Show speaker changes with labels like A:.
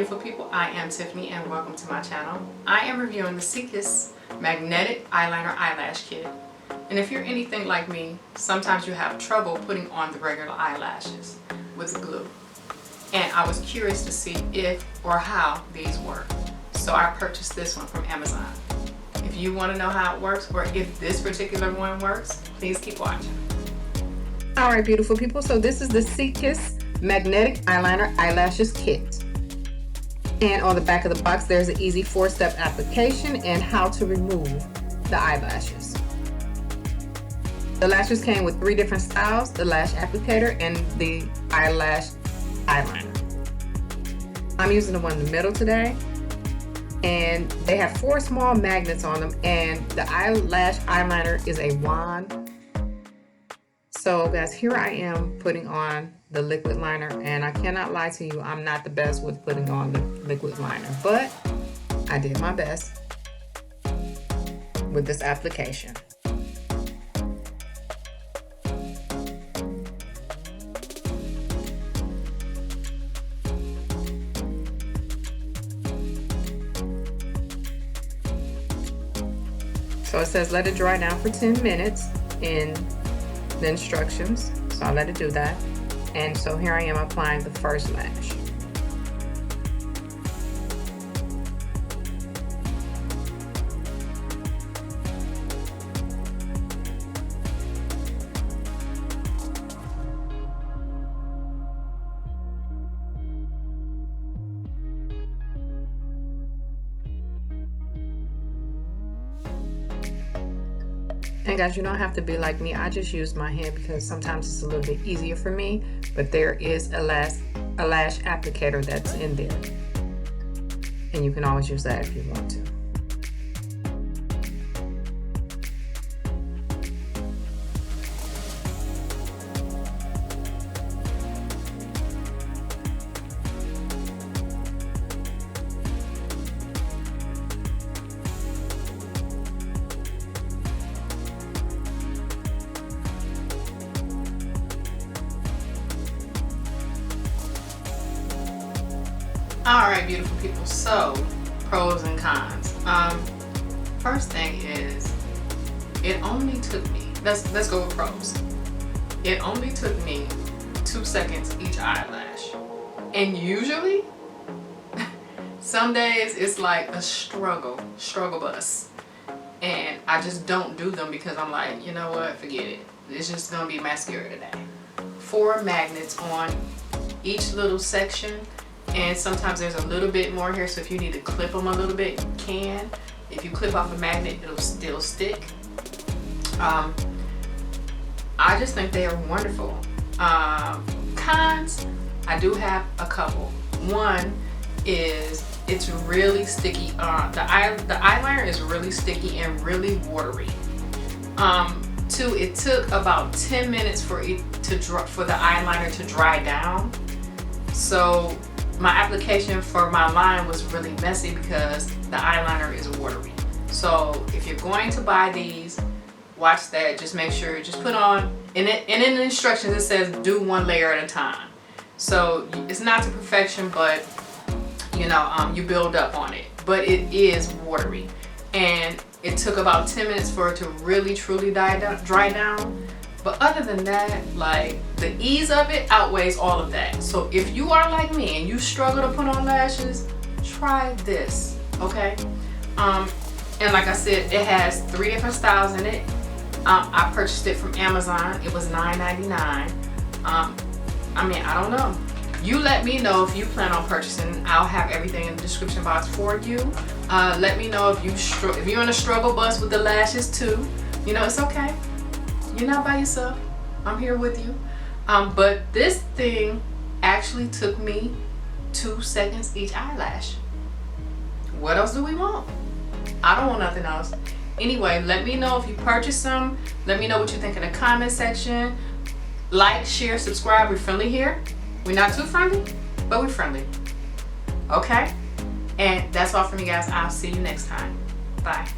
A: beautiful people, I am Tiffany and welcome to my channel. I am reviewing the SIKKIS Magnetic Eyeliner Eyelash Kit. And if you're anything like me, sometimes you have trouble putting on the regular eyelashes with the glue. And I was curious to see if or how these work. So I purchased this one from Amazon. If you want to know how it works or if this particular one works, please keep watching. Alright beautiful people, so this is the SIKKIS Magnetic Eyeliner Eyelashes Kit. And on the back of the box there's an easy 4-step application and how to remove the eyelashes. The lashes came with 3 different styles, the lash applicator and the eyelash eyeliner. I'm using the one in the middle today, and they have 4 small magnets on them, and the eyelash eyeliner is a wand. So guys, here I am putting on the liquid liner, and I cannot lie to you, I'm not the best with putting on the liquid liner, but I did my best with this application. So it says let it dry down for 10 minutes in the instructions, so I'll let it do that. And so here I am applying the first lash. And guys, you don't have to be like me. I just use my hand because sometimes it's a little bit easier for me, but there is a lash applicator that's in there, and you can always use that if you want to. Alright beautiful people, so pros and cons. First thing is, it only took me, let's go with pros. It only took me 2 seconds each eyelash. And usually, some days it's like a struggle bus. And I just don't do them because I'm like, you know what, forget it. It's just gonna be mascara today. 4 magnets on each little section. And sometimes there's a little bit more here, so if you need to clip them a little bit, you can. If you clip off a magnet, it'll still stick. I just think they are wonderful. Cons, I do have a couple. One is it's really sticky. The eyeliner is really sticky and really watery. 2, it took about 10 minutes for the eyeliner to dry down. So my application for my line was really messy because the eyeliner is watery. So if you're going to buy these, watch that. Just make sure, just put on, and in the instructions it says do 1 layer at a time. So it's not to perfection, but you know, you build up on it. But it is watery, and it took about 10 minutes for it to really truly dry down. But other than that, like, the ease of it outweighs all of that. So if you are like me and you struggle to put on lashes, try this, okay? And like I said, it has 3 different styles in it. I purchased it from Amazon. It was $9.99. I mean, I don't know. You let me know if you plan on purchasing. I'll have everything in the description box for you. Let me know if you're in a struggle bus with the lashes too. You know, it's okay. You're not by yourself. I'm here with you. But this thing actually took me 2 seconds each eyelash. What else do we want? I don't want nothing else. Anyway, let me know if you purchased some. Let me know what you think in the comment section. Like, share, subscribe. We're friendly here. We're not too friendly, but we're friendly. Okay? And that's all from me, guys. I'll see you next time. Bye.